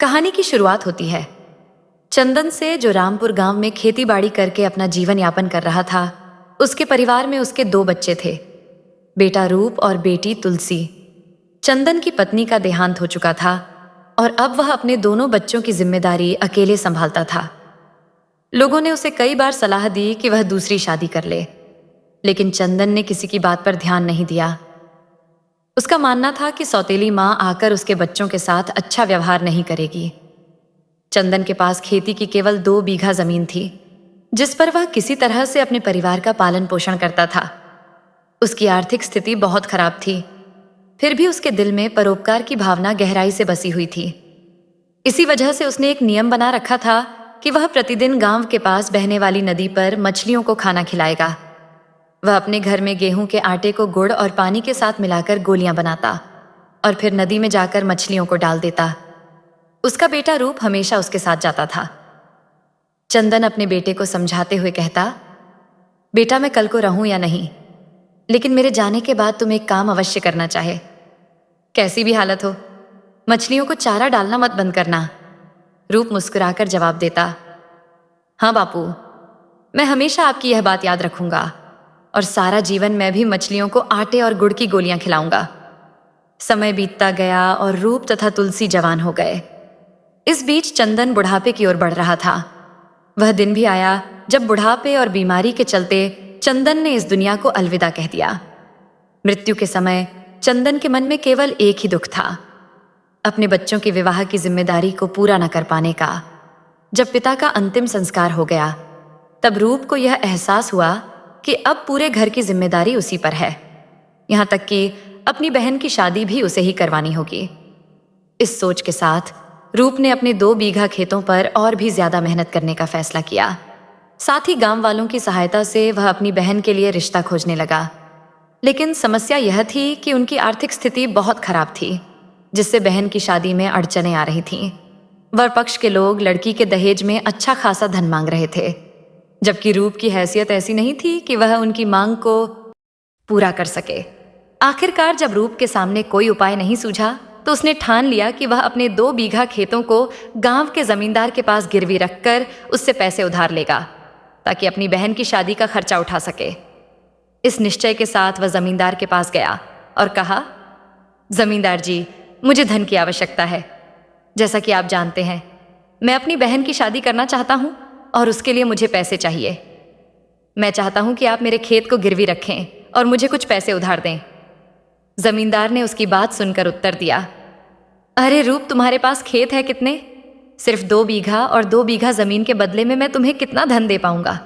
कहानी की शुरुआत होती है चंदन से, जो रामपुर गांव में खेती बाड़ी करके अपना जीवन यापन कर रहा था। उसके परिवार में उसके दो बच्चे थे, बेटा रूप और बेटी तुलसी। चंदन की पत्नी का देहांत हो चुका था और अब वह अपने दोनों बच्चों की जिम्मेदारी अकेले संभालता था। लोगों ने उसे कई बार सलाह दी कि वह दूसरी शादी कर ले, लेकिन चंदन ने किसी की बात पर ध्यान नहीं दिया। उसका मानना था कि सौतेली माँ आकर उसके बच्चों के साथ अच्छा व्यवहार नहीं करेगी। चंदन के पास खेती की केवल 2 बीघा जमीन थी, जिस पर वह किसी तरह से अपने परिवार का पालन पोषण करता था। उसकी आर्थिक स्थिति बहुत खराब थी, फिर भी उसके दिल में परोपकार की भावना गहराई से बसी हुई थी। इसी वजह से उसने एक नियम बना रखा था कि वह प्रतिदिन गांव के पास बहने वाली नदी पर मछलियों को खाना खिलाएगा। वह अपने घर में गेहूं के आटे को गुड़ और पानी के साथ मिलाकर गोलियां बनाता और फिर नदी में जाकर मछलियों को डाल देता। उसका बेटा रूप हमेशा उसके साथ जाता था। चंदन अपने बेटे को समझाते हुए कहता, बेटा, मैं कल को रहूं या नहीं, लेकिन मेरे जाने के बाद तुम एक काम अवश्य करना चाहे। कैसी भी हालत हो, मछलियों को चारा डालना मत बंद करना। रूप मुस्कुराकर जवाब देता, हाँ बापू, मैं हमेशा आपकी यह बात याद रखूंगा और सारा जीवन मैं भी मछलियों को आटे और गुड़ की गोलियां खिलाऊंगा। समय बीतता गया और रूप तथा तुलसी जवान हो गए। इस बीच चंदन बुढ़ापे की ओर बढ़ रहा था। वह दिन भी आया जब बुढ़ापे और बीमारी के चलते चंदन ने इस दुनिया को अलविदा कह दिया। मृत्यु के समय चंदन के मन में केवल एक ही दुख था, अपने बच्चों के विवाह की जिम्मेदारी को पूरा न कर पाने का। जब पिता का अंतिम संस्कार हो गया, तब रूप को यह एहसास हुआ कि अब पूरे घर की जिम्मेदारी उसी पर है, यहां तक कि अपनी बहन की शादी भी उसे ही करवानी होगी। इस सोच के साथ रूप ने अपने 2 बीघा खेतों पर और भी ज्यादा मेहनत करने का फैसला किया। साथ ही गांव वालों की सहायता से वह अपनी बहन के लिए रिश्ता खोजने लगा। लेकिन समस्या यह थी कि उनकी आर्थिक स्थिति बहुत खराब थी, जिससे बहन की शादी में अड़चनें आ रही थीं। वर पक्ष के लोग लड़की के दहेज में अच्छा खासा धन मांग रहे थे, जबकि रूप की हैसियत ऐसी नहीं थी कि वह उनकी मांग को पूरा कर सके। आखिरकार जब रूप के सामने कोई उपाय नहीं सूझा, तो उसने ठान लिया कि वह अपने 2 बीघा खेतों को गांव के जमींदार के पास गिरवी रखकर उससे पैसे उधार लेगा, ताकि अपनी बहन की शादी का खर्चा उठा सके। इस निश्चय के साथ वह जमींदार के पास गया और कहा, जमींदार जी, मुझे धन की आवश्यकता है। जैसा कि आप जानते हैं, मैं अपनी बहन की शादी करना चाहता हूं और उसके लिए मुझे पैसे चाहिए। मैं चाहता हूं कि आप मेरे खेत को गिरवी रखें और मुझे कुछ पैसे उधार दें। जमींदार ने उसकी बात सुनकर उत्तर दिया, अरे रूप, तुम्हारे पास खेत है कितने? सिर्फ 2 बीघा, और 2 बीघा जमीन के बदले में मैं तुम्हें कितना धन दे पाऊंगा?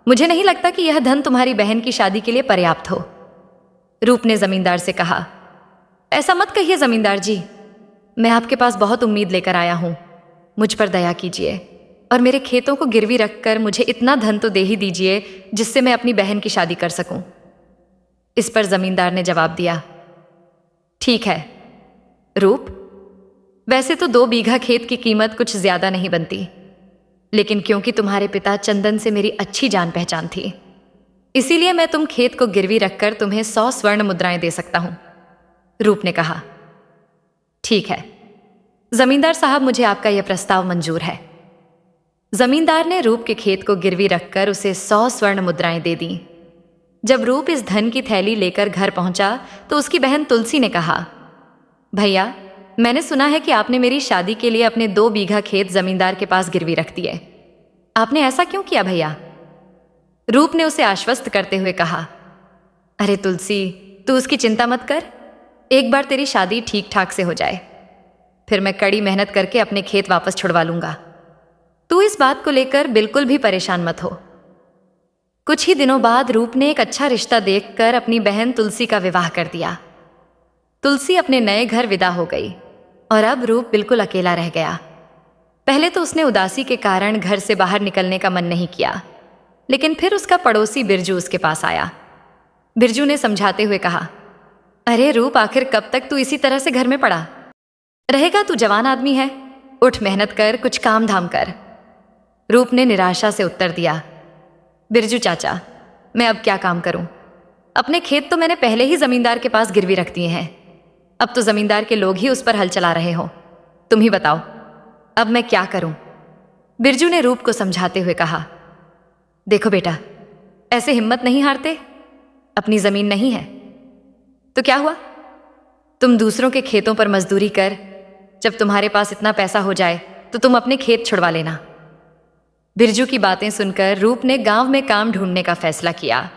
मुझे नहीं लगता कि यह धन तुम्हारी बहन की शादी के लिए पर्याप्त हो। रूप ने जमींदार से कहा, ऐसा मत कहिए जमींदार जी, मैं आपके पास बहुत उम्मीद लेकर आया हूं। मुझ पर दया कीजिए और मेरे खेतों को गिरवी रखकर मुझे इतना धन तो दे ही दीजिए जिससे मैं अपनी बहन की शादी कर सकूं। इस पर जमींदार ने जवाब दिया, ठीक है रूप, वैसे तो 2 बीघा खेत की कीमत कुछ ज्यादा नहीं बनती, लेकिन क्योंकि तुम्हारे पिता चंदन से मेरी अच्छी जान पहचान थी, इसीलिए मैं तुम खेत को गिरवी रखकर तुम्हें 100 स्वर्ण मुद्राएं दे सकता हूं। रूप ने कहा, ठीक है जमींदार साहब, मुझे आपका यह प्रस्ताव मंजूर है। जमींदार ने रूप के खेत को गिरवी रखकर उसे 100 स्वर्ण मुद्राएं दे दी। जब रूप इस धन की थैली लेकर घर पहुंचा, तो उसकी बहन तुलसी ने कहा, भैया, मैंने सुना है कि आपने मेरी शादी के लिए अपने 2 बीघा खेत जमींदार के पास गिरवी रख दिए। आपने ऐसा क्यों किया भैया? रूप ने उसे आश्वस्त करते हुए कहा, अरे तुलसी, तू उसकी चिंता मत कर। एक बार तेरी शादी ठीक ठाक से हो जाए, फिर मैं कड़ी मेहनत करके अपने खेत वापस छुड़वा लूंगा। तू इस बात को लेकर बिल्कुल भी परेशान मत हो। कुछ ही दिनों बाद रूप ने एक अच्छा रिश्ता देखकर अपनी बहन तुलसी का विवाह कर दिया। तुलसी अपने नए घर विदा हो गई और अब रूप बिल्कुल अकेला रह गया। पहले तो उसने उदासी के कारण घर से बाहर निकलने का मन नहीं किया, लेकिन फिर उसका पड़ोसी बिरजू उसके पास आया। बिरजू ने समझाते हुए कहा, अरे रूप, आखिर कब तक तू इसी तरह से घर में पड़ा रहेगा? तू जवान आदमी है, उठ, मेहनत कर, कुछ काम धाम कर। रूप ने निराशा से उत्तर दिया, बिरजू चाचा, मैं अब क्या काम करूं? अपने खेत तो मैंने पहले ही जमींदार के पास गिरवी रख दिए हैं। अब तो जमींदार के लोग ही उस पर हल चला रहे हो। तुम ही बताओ, अब मैं क्या करूं? बिरजू ने रूप को समझाते हुए कहा। देखो बेटा, ऐसे हिम्मत नहीं हारते। अपनी जमीन नहीं है तो क्या हुआ? तुम दूसरों के खेतों पर मजदूरी कर, जब तुम्हारे पास इतना पैसा हो जाए तो तुम अपने खेत छुड़वा लेना। बिरजू की बातें सुनकर रूप ने गांव में काम ढूंढने का फैसला किया।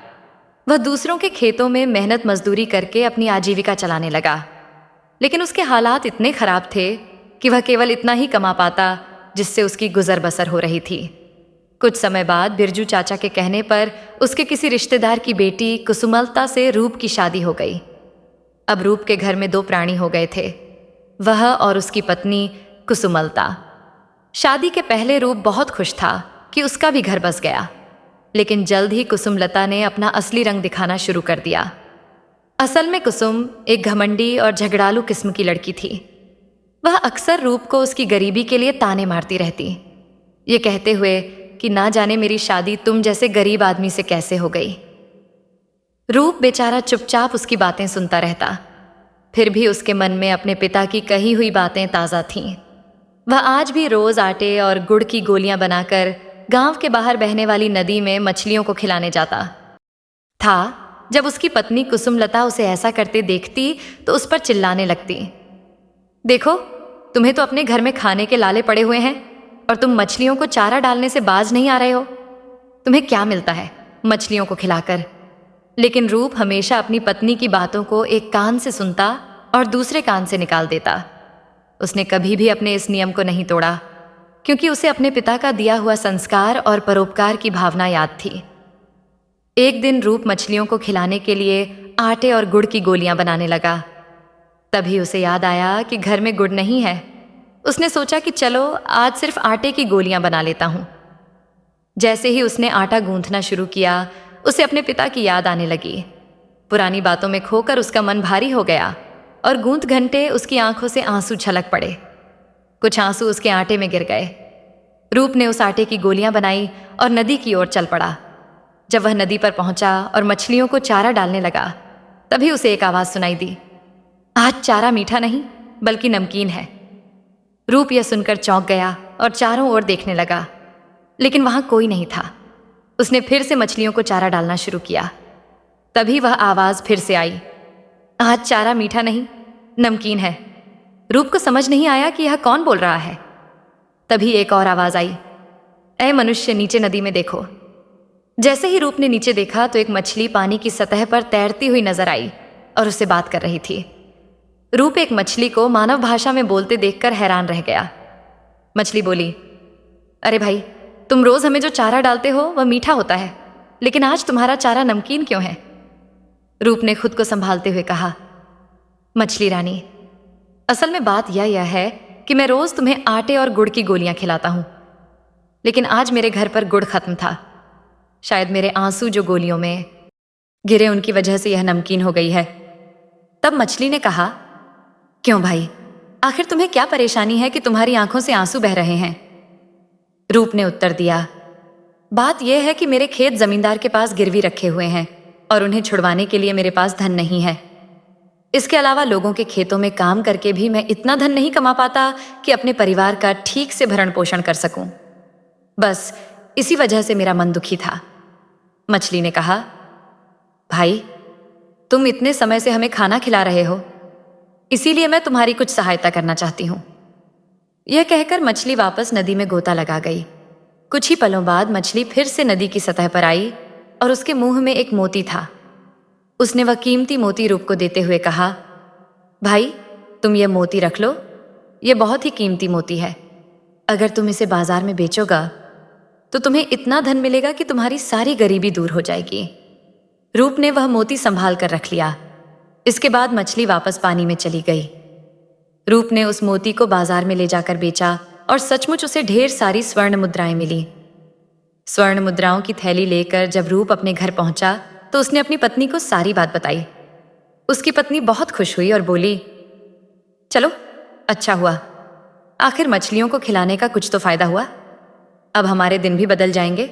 वह दूसरों के खेतों में मेहनत मजदूरी करके अपनी आजीविका चलाने लगा, लेकिन उसके हालात इतने खराब थे कि वह केवल इतना ही कमा पाता जिससे उसकी गुजर बसर हो रही थी। कुछ समय बाद बिरजू चाचा के कहने पर उसके किसी रिश्तेदार की बेटी कुसुमलता से रूप की शादी हो गई। अब रूप के घर में 2 प्राणी हो गए थे, वह और उसकी पत्नी कुसुमलता। शादी के पहले रूप बहुत खुश था कि उसका भी घर बस गया, लेकिन जल्द ही कुसुमलता ने अपना असली रंग दिखाना शुरू कर दिया। असल में कुसुम एक घमंडी और झगड़ालू किस्म की लड़की थी। वह अक्सर रूप को उसकी गरीबी के लिए ताने मारती रहती, ये कहते हुए कि ना जाने मेरी शादी तुम जैसे गरीब आदमी से कैसे हो गई। रूप बेचारा चुपचाप उसकी बातें सुनता रहता, फिर भी उसके मन में अपने पिता की कही हुई बातें ताज़ा थीं। वह आज भी रोज आटे और गुड़ की गोलियां बनाकर गांव के बाहर बहने वाली नदी में मछलियों को खिलाने जाता था। जब उसकी पत्नी कुसुमलता उसे ऐसा करते देखती तो उस पर चिल्लाने लगती, देखो, तुम्हें तो अपने घर में खाने के लाले पड़े हुए हैं और तुम मछलियों को चारा डालने से बाज नहीं आ रहे हो। तुम्हें क्या मिलता है मछलियों को खिलाकर? लेकिन रूप हमेशा अपनी पत्नी की बातों को एक कान से सुनता और दूसरे कान से निकाल देता। उसने कभी भी अपने इस नियम को नहीं तोड़ा, क्योंकि उसे अपने पिता का दिया हुआ संस्कार और परोपकार की भावना याद थी। एक दिन रूप मछलियों को खिलाने के लिए आटे और गुड़ की गोलियां बनाने लगा। तभी उसे याद आया कि घर में गुड़ नहीं है। उसने सोचा कि चलो आज सिर्फ आटे की गोलियां बना लेता हूं। जैसे ही उसने आटा गूंथना शुरू किया, उसे अपने पिता की याद आने लगी। पुरानी बातों में खोकर उसका मन भारी हो गया और गूंथ घंटे उसकी आंखों से आंसू छलक पड़े। कुछ आंसू उसके आटे में गिर गए। रूप ने उस आटे की गोलियां बनाई और नदी की ओर चल पड़ा। जब वह नदी पर पहुंचा और मछलियों को चारा डालने लगा, तभी उसे एक आवाज सुनाई दी, आज चारा मीठा नहीं बल्कि नमकीन है। रूप यह सुनकर चौंक गया और चारों ओर देखने लगा, लेकिन वहां कोई नहीं था। उसने फिर से मछलियों को चारा डालना शुरू किया। तभी वह आवाज फिर से आई, आज चारा मीठा नहीं नमकीन है। रूप को समझ नहीं आया कि यह कौन बोल रहा है। तभी एक और आवाज आई, ऐ मनुष्य, नीचे नदी में देखो। जैसे ही रूप ने नीचे देखा तो एक मछली पानी की सतह पर तैरती हुई नजर आई और उससे बात कर रही थी। रूप एक मछली को मानव भाषा में बोलते देखकर हैरान रह गया। मछली बोली, अरे भाई, तुम रोज हमें जो चारा डालते हो वह मीठा होता है, लेकिन आज तुम्हारा चारा नमकीन क्यों है? रूप ने खुद को संभालते हुए कहा, मछली रानी, असल में बात यह है कि मैं रोज तुम्हें आटे और गुड़ की गोलियां खिलाता हूं, लेकिन आज मेरे घर पर गुड़ खत्म था। शायद मेरे आंसू जो गोलियों में गिरे उनकी वजह से यह नमकीन हो गई है। तब मछली ने कहा, क्यों भाई, आखिर तुम्हें क्या परेशानी है कि तुम्हारी आंखों से आंसू बह रहे हैं? रूप ने उत्तर दिया, बात यह है कि मेरे खेत जमींदार के पास गिरवी रखे हुए हैं और उन्हें छुड़वाने के लिए मेरे पास धन नहीं है। इसके अलावा लोगों के खेतों में काम करके भी मैं इतना धन नहीं कमा पाता कि अपने परिवार का ठीक से भरण पोषण कर सकूं। बस इसी वजह से मेरा मन दुखी था। मछली ने कहा, भाई, तुम इतने समय से हमें खाना खिला रहे हो, इसीलिए मैं तुम्हारी कुछ सहायता करना चाहती हूं। यह कहकर मछली वापस नदी में गोता लगा गई। कुछ ही पलों बाद मछली फिर से नदी की सतह पर आई और उसके मुंह में एक मोती था। उसने वह कीमती मोती रूप को देते हुए कहा, भाई, तुम यह मोती रख लो, यह बहुत ही कीमती मोती है। अगर तुम इसे बाजार में बेचोगा तो तुम्हें इतना धन मिलेगा कि तुम्हारी सारी गरीबी दूर हो जाएगी। रूप ने वह मोती संभाल कर रख लिया। इसके बाद मछली वापस पानी में चली गई। रूप ने उस मोती को बाजार में ले जाकर बेचा और सचमुच उसे ढेर सारी स्वर्ण मुद्राएं मिली। स्वर्ण मुद्राओं की थैली लेकर जब रूप अपने घर पहुंचा तो उसने अपनी पत्नी को सारी बात बताई। उसकी पत्नी बहुत खुश हुई और बोली, चलो, अच्छा हुआ, आखिर मछलियों को खिलाने का कुछ तो फायदा हुआ। अब हमारे दिन भी बदल जाएंगे।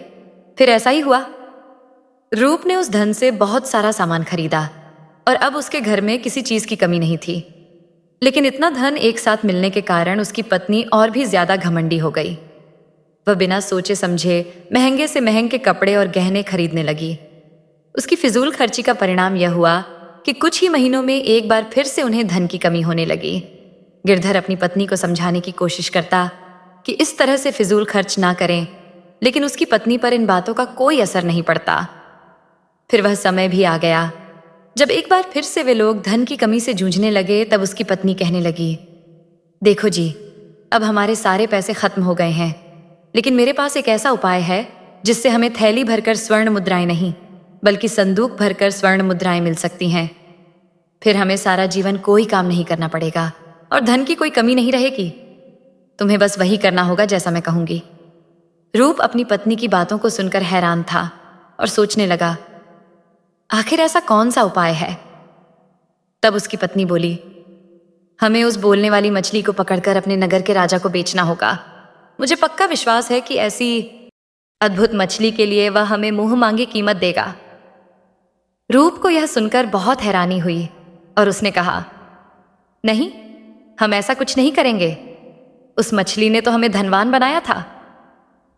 फिर ऐसा ही हुआ। रूप ने उस धन से बहुत सारा सामान खरीदा और अब उसके घर में किसी चीज की कमी नहीं थी। लेकिन इतना धन एक साथ मिलने के कारण उसकी पत्नी और भी ज्यादा घमंडी हो गई। वह बिना सोचे समझे महंगे से महंगे कपड़े और गहने खरीदने लगी। उसकी फिजूल खर्ची का परिणाम यह हुआ कि कुछ ही महीनों में एक बार फिर से उन्हें धन की कमी होने लगी। गिरधर अपनी पत्नी को समझाने की कोशिश करता कि इस तरह से फिजूल खर्च ना करें, लेकिन उसकी पत्नी पर इन बातों का कोई असर नहीं पड़ता। फिर वह समय भी आ गया जब एक बार फिर से वे लोग धन की कमी से जूझने लगे। तब उसकी पत्नी कहने लगी, देखो जी, अब हमारे सारे पैसे खत्म हो गए हैं, लेकिन मेरे पास एक ऐसा उपाय है जिससे हमें थैली भरकर स्वर्ण मुद्राएं नहीं बल्कि संदूक भरकर स्वर्ण मुद्राएं मिल सकती हैं। फिर हमें सारा जीवन कोई काम नहीं करना पड़ेगा और धन की कोई कमी नहीं रहेगी। तुम्हें बस वही करना होगा जैसा मैं कहूंगी। रूप अपनी पत्नी की बातों को सुनकर हैरान था और सोचने लगा, आखिर ऐसा कौन सा उपाय है। तब उसकी पत्नी बोली, हमें उस बोलने वाली मछली को पकड़कर अपने नगर के राजा को बेचना होगा। मुझे पक्का विश्वास है कि ऐसी अद्भुत मछली के लिए वह हमें मुंह मांगी कीमत देगा। रूप को यह सुनकर बहुत हैरानी हुई और उसने कहा, नहीं, हम ऐसा कुछ नहीं करेंगे। उस मछली ने तो हमें धनवान बनाया था।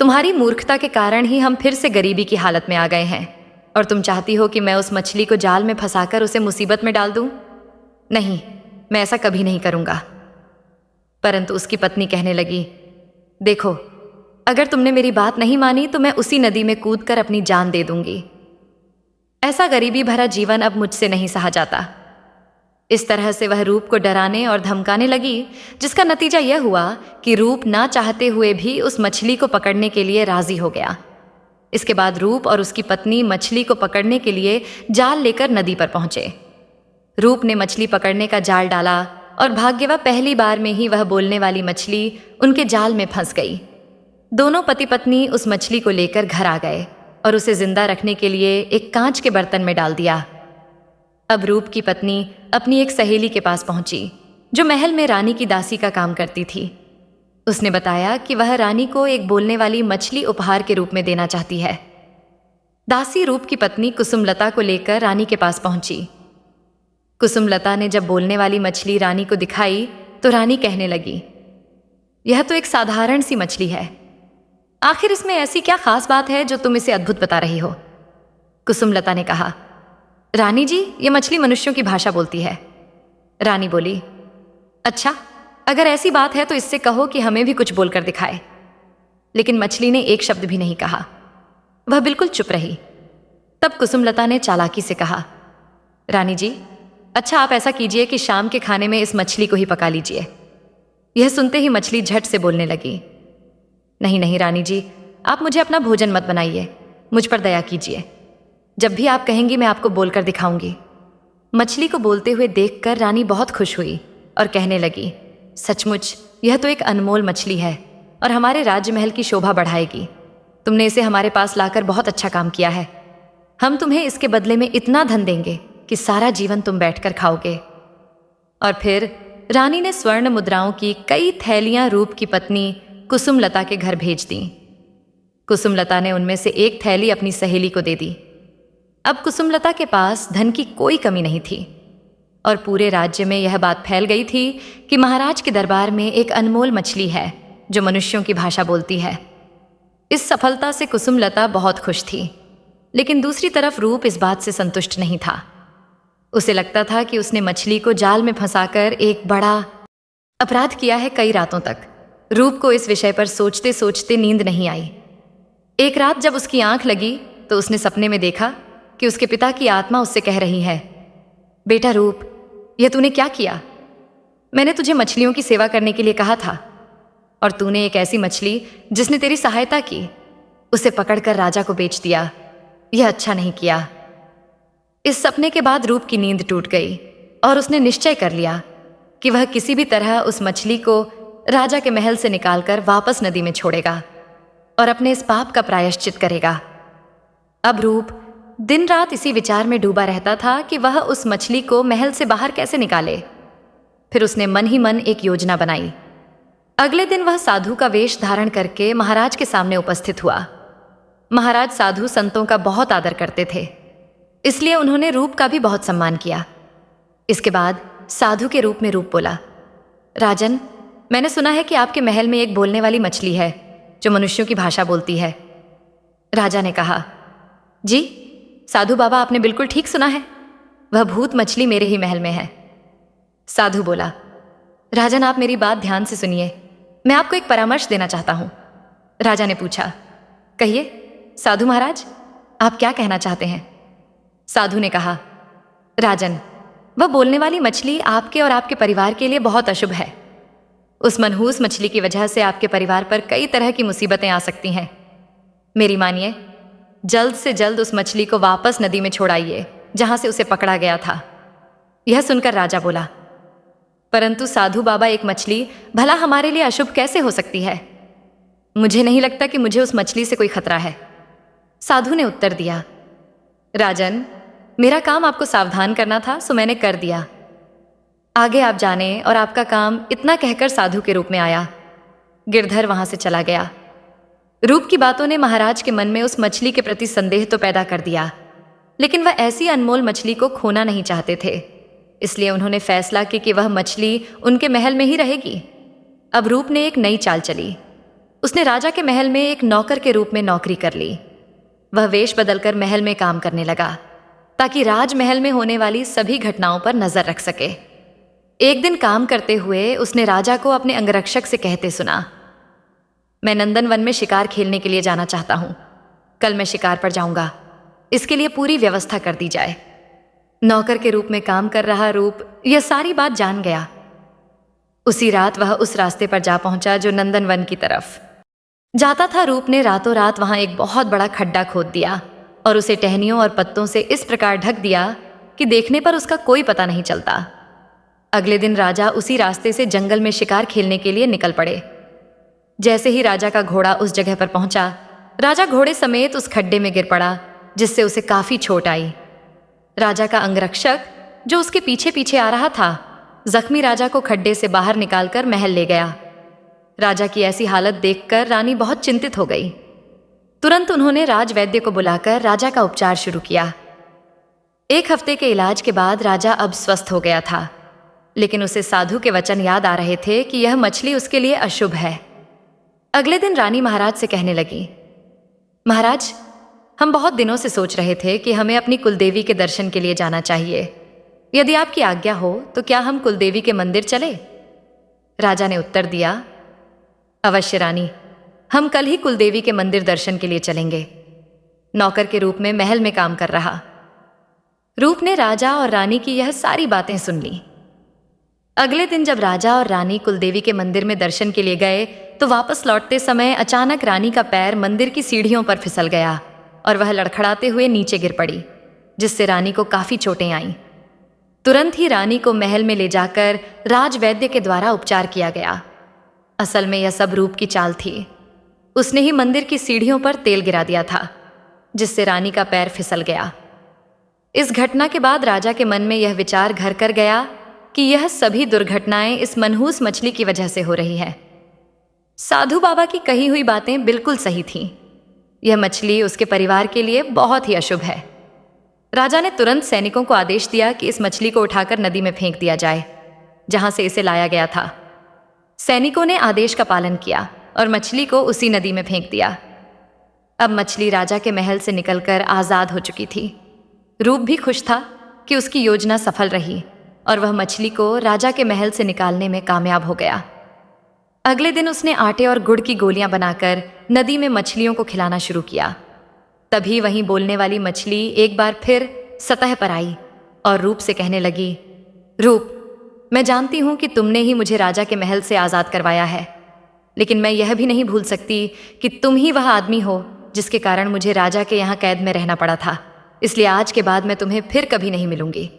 तुम्हारी मूर्खता के कारण ही हम फिर से गरीबी की हालत में आ गए हैं और तुम चाहती हो कि मैं उस मछली को जाल में फंसाकर उसे मुसीबत में डाल दूं? नहीं, मैं ऐसा कभी नहीं करूंगा। परंतु उसकी पत्नी कहने लगी, देखो, अगर तुमने मेरी बात नहीं मानी तो मैं उसी नदी में कूदकर अपनी जान दे दूंगी। ऐसा गरीबी भरा जीवन अब मुझसे नहीं सहा जाता। इस तरह से वह रूप को डराने और धमकाने लगी, जिसका नतीजा यह हुआ कि रूप ना चाहते हुए भी उस मछली को पकड़ने के लिए राजी हो गया। इसके बाद रूप और उसकी पत्नी मछली को पकड़ने के लिए जाल लेकर नदी पर पहुंचे। रूप ने मछली पकड़ने का जाल डाला और भाग्यवश पहली बार में ही वह बोलने वाली मछली उनके जाल में फंस गई। दोनों पति पत्नी उस मछली को लेकर घर आ गए और उसे जिंदा रखने के लिए एक कांच के बर्तन में डाल दिया। अब रूप की पत्नी अपनी एक सहेली के पास पहुंची जो महल में रानी की दासी का काम करती थी। उसने बताया कि वह रानी को एक बोलने वाली मछली उपहार के रूप में देना चाहती है। दासी रूप की पत्नी कुसुमलता को लेकर रानी के पास पहुंची। कुसुमलता ने जब बोलने वाली मछली रानी को दिखाई तो रानी कहने लगी, यह तो एक साधारण सी मछली है। आखिर इसमें ऐसी क्या खास बात है जो तुम इसे अद्भुत बता रही हो? कुसुमलता ने कहा, रानी जी, ये मछली मनुष्यों की भाषा बोलती है। रानी बोली, अच्छा, अगर ऐसी बात है तो इससे कहो कि हमें भी कुछ बोलकर दिखाए। लेकिन मछली ने एक शब्द भी नहीं कहा, वह बिल्कुल चुप रही। तब कुसुमलता ने चालाकी से कहा, रानी जी, अच्छा, आप ऐसा कीजिए कि शाम के खाने में इस मछली को ही पका लीजिए। यह सुनते ही मछली झट से बोलने लगी, नहीं नहीं रानी जी, आप मुझे अपना भोजन मत बनाइए, मुझ पर दया कीजिए। जब भी आप कहेंगी मैं आपको बोलकर दिखाऊंगी। मछली को बोलते हुए देखकर रानी बहुत खुश हुई और कहने लगी, सचमुच यह तो एक अनमोल मछली है और हमारे राजमहल की शोभा बढ़ाएगी। तुमने इसे हमारे पास लाकर बहुत अच्छा काम किया है। हम तुम्हें इसके बदले में इतना धन देंगे कि सारा जीवन तुम बैठकर खाओगे। और फिर रानी ने स्वर्ण मुद्राओं की कई थैलियां रूप की पत्नी कुसुमलता के घर भेज दी। कुसुमलता ने उनमें से एक थैली अपनी सहेली को दे दी। अब कुसुमलता के पास धन की कोई कमी नहीं थी और पूरे राज्य में यह बात फैल गई थी कि महाराज के दरबार में एक अनमोल मछली है जो मनुष्यों की भाषा बोलती है। इस सफलता से कुसुमलता बहुत खुश थी, लेकिन दूसरी तरफ रूप इस बात से संतुष्ट नहीं था। उसे लगता था कि उसने मछली को जाल में फंसाकर एक बड़ा अपराध किया है। कई रातों तक रूप को इस विषय पर सोचते सोचते नींद नहीं आई। एक रात जब उसकी आंख लगी तो उसने सपने में देखा कि उसके पिता की आत्मा उससे कह रही है, बेटा रूप, यह तूने क्या किया? मैंने तुझे मछलियों की सेवा करने के लिए कहा था और तूने एक ऐसी मछली जिसने तेरी सहायता की, उसे पकड़कर राजा को बेच दिया। यह अच्छा नहीं किया। इस सपने के बाद रूप की नींद टूट गई और उसने निश्चय कर लिया कि वह किसी भी तरह उस मछली को राजा के महल से निकालकर वापस नदी में छोड़ेगा और अपने इस पाप का प्रायश्चित करेगा। अब रूप दिन रात इसी विचार में डूबा रहता था कि वह उस मछली को महल से बाहर कैसे निकाले। फिर उसने मन ही मन एक योजना बनाई। अगले दिन वह साधु का वेश धारण करके महाराज के सामने उपस्थित हुआ। महाराज साधु संतों का बहुत आदर करते थे, इसलिए उन्होंने रूप का भी बहुत सम्मान किया। इसके बाद साधु के रूप में रूप बोला, राजन, मैंने सुना है कि आपके महल में एक बोलने वाली मछली है जो मनुष्यों की भाषा बोलती है। राजा ने कहा, जी साधु बाबा, आपने बिल्कुल ठीक सुना है। वह भूत मछली मेरे ही महल में है। साधु बोला, राजन आप मेरी बात ध्यान से सुनिए, मैं आपको एक परामर्श देना चाहता हूं। राजा ने पूछा, कहिए साधु महाराज, आप क्या कहना चाहते हैं? साधु ने कहा, राजन, वह बोलने वाली मछली आपके और आपके परिवार के लिए बहुत अशुभ है। उस मनहूस मछली की वजह से आपके परिवार पर कई तरह की मुसीबतें आ सकती हैं। मेरी मानिए, जल्द से जल्द उस मछली को वापस नदी में छोड़ाइए जहां से उसे पकड़ा गया था। यह सुनकर राजा बोला, परंतु साधु बाबा, एक मछली भला हमारे लिए अशुभ कैसे हो सकती है? मुझे नहीं लगता कि मुझे उस मछली से कोई खतरा है। साधु ने उत्तर दिया, राजन, मेरा काम आपको सावधान करना था, सो मैंने कर दिया। आगे आप जाने और आपका काम। इतना कहकर साधु के रूप में आया। गिरधर वहां से चला गया। रूप की बातों ने महाराज के मन में उस मछली के प्रति संदेह तो पैदा कर दिया, लेकिन वह ऐसी अनमोल मछली को खोना नहीं चाहते थे। इसलिए उन्होंने फैसला किया कि वह मछली उनके महल में ही रहेगी। अब रूप ने एक नई चाल चली। उसने राजा के महल में एक नौकर के रूप में नौकरी कर ली। वह वेश बदलकर महल में काम करने लगा ताकि राजमहल में होने वाली सभी घटनाओं पर नजर रख सके। एक दिन काम करते हुए उसने राजा को अपने अंगरक्षक से कहते सुना, मैं नंदनवन में शिकार खेलने के लिए जाना चाहता हूं। कल मैं शिकार पर जाऊंगा, इसके लिए पूरी व्यवस्था कर दी जाए। नौकर के रूप में काम कर रहा रूप यह सारी बात जान गया। उसी रात वह उस रास्ते पर जा पहुंचा जो नंदनवन की तरफ जाता था। रूप ने रातों रात वहां एक बहुत बड़ा खड्डा खोद दिया और उसे टहनियों और पत्तों से इस प्रकार ढक दिया कि देखने पर उसका कोई पता नहीं चलता। अगले दिन राजा उसी रास्ते से जंगल में शिकार खेलने के लिए निकल पड़े। जैसे ही राजा का घोड़ा उस जगह पर पहुंचा, राजा घोड़े समेत उस खड्डे में गिर पड़ा, जिससे उसे काफी चोट आई। राजा का अंगरक्षक जो उसके पीछे पीछे आ रहा था, जख्मी राजा को खड्डे से बाहर निकालकर महल ले गया। राजा की ऐसी हालत देखकर रानी बहुत चिंतित हो गई। तुरंत उन्होंने राजवैद्य को बुलाकर राजा का उपचार शुरू किया। 1 हफ्ते के इलाज के बाद राजा अब स्वस्थ हो गया था, लेकिन उसे साधु के वचन याद आ रहे थे कि यह मछली उसके लिए अशुभ है। अगले दिन रानी महाराज से कहने लगी, महाराज, हम बहुत दिनों से सोच रहे थे कि हमें अपनी कुलदेवी के दर्शन के लिए जाना चाहिए। यदि आपकी आज्ञा हो तो क्या हम कुलदेवी के मंदिर चले? राजा ने उत्तर दिया, अवश्य रानी, हम कल ही कुलदेवी के मंदिर दर्शन के लिए चलेंगे। नौकर के रूप में महल में काम कर रहा रूप ने राजा और रानी की यह सारी बातें सुन ली। अगले दिन जब राजा और रानी कुलदेवी के मंदिर में दर्शन के लिए गए तो वापस लौटते समय अचानक रानी का पैर मंदिर की सीढ़ियों पर फिसल गया और वह लड़खड़ाते हुए नीचे गिर पड़ी, जिससे रानी को काफी चोटें आईं। तुरंत ही रानी को महल में ले जाकर राजवैद्य के द्वारा उपचार किया गया। असल में यह सब रूप की चाल थी। उसने ही मंदिर की सीढ़ियों पर तेल गिरा दिया था, जिससे रानी का पैर फिसल गया। इस घटना के बाद राजा के मन में यह विचार घर कर गया कि यह सभी दुर्घटनाएं इस मनहूस मछली की वजह से हो रही है। साधु बाबा की कही हुई बातें बिल्कुल सही थीं। यह मछली उसके परिवार के लिए बहुत ही अशुभ है। राजा ने तुरंत सैनिकों को आदेश दिया कि इस मछली को उठाकर नदी में फेंक दिया जाए, जहां से इसे लाया गया था। सैनिकों ने आदेश का पालन किया और मछली को उसी नदी में फेंक दिया। अब मछली राजा के महल से निकलकर आजाद हो चुकी थी। रूप भी खुश था कि उसकी योजना सफल रही और वह मछली को राजा के महल से निकालने में कामयाब हो गया। अगले दिन उसने आटे और गुड़ की गोलियां बनाकर नदी में मछलियों को खिलाना शुरू किया। तभी वहीं बोलने वाली मछली एक बार फिर सतह पर आई और रूप से कहने लगी, रूप, मैं जानती हूं कि तुमने ही मुझे राजा के महल से आजाद करवाया है, लेकिन मैं यह भी नहीं भूल सकती कि तुम ही वह आदमी हो जिसके कारण मुझे राजा के यहाँ कैद में रहना पड़ा था। इसलिए आज के बाद मैं तुम्हें फिर कभी नहीं मिलूंगी।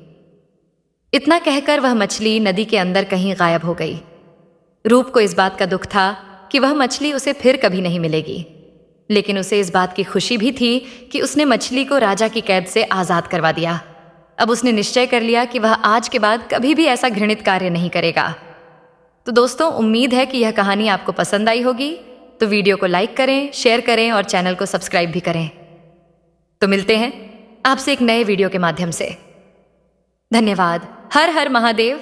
इतना कहकर वह मछली नदी के अंदर कहीं गायब हो गई। रूप को इस बात का दुख था कि वह मछली उसे फिर कभी नहीं मिलेगी, लेकिन उसे इस बात की खुशी भी थी कि उसने मछली को राजा की कैद से आजाद करवा दिया। अब उसने निश्चय कर लिया कि वह आज के बाद कभी भी ऐसा घृणित कार्य नहीं करेगा। तो दोस्तों, उम्मीद है कि यह कहानी आपको पसंद आई होगी। तो वीडियो को लाइक करें, शेयर करें और चैनल को सब्सक्राइब भी करें। तो मिलते हैं आपसे एक नए वीडियो के माध्यम से। धन्यवाद। हर हर महादेव।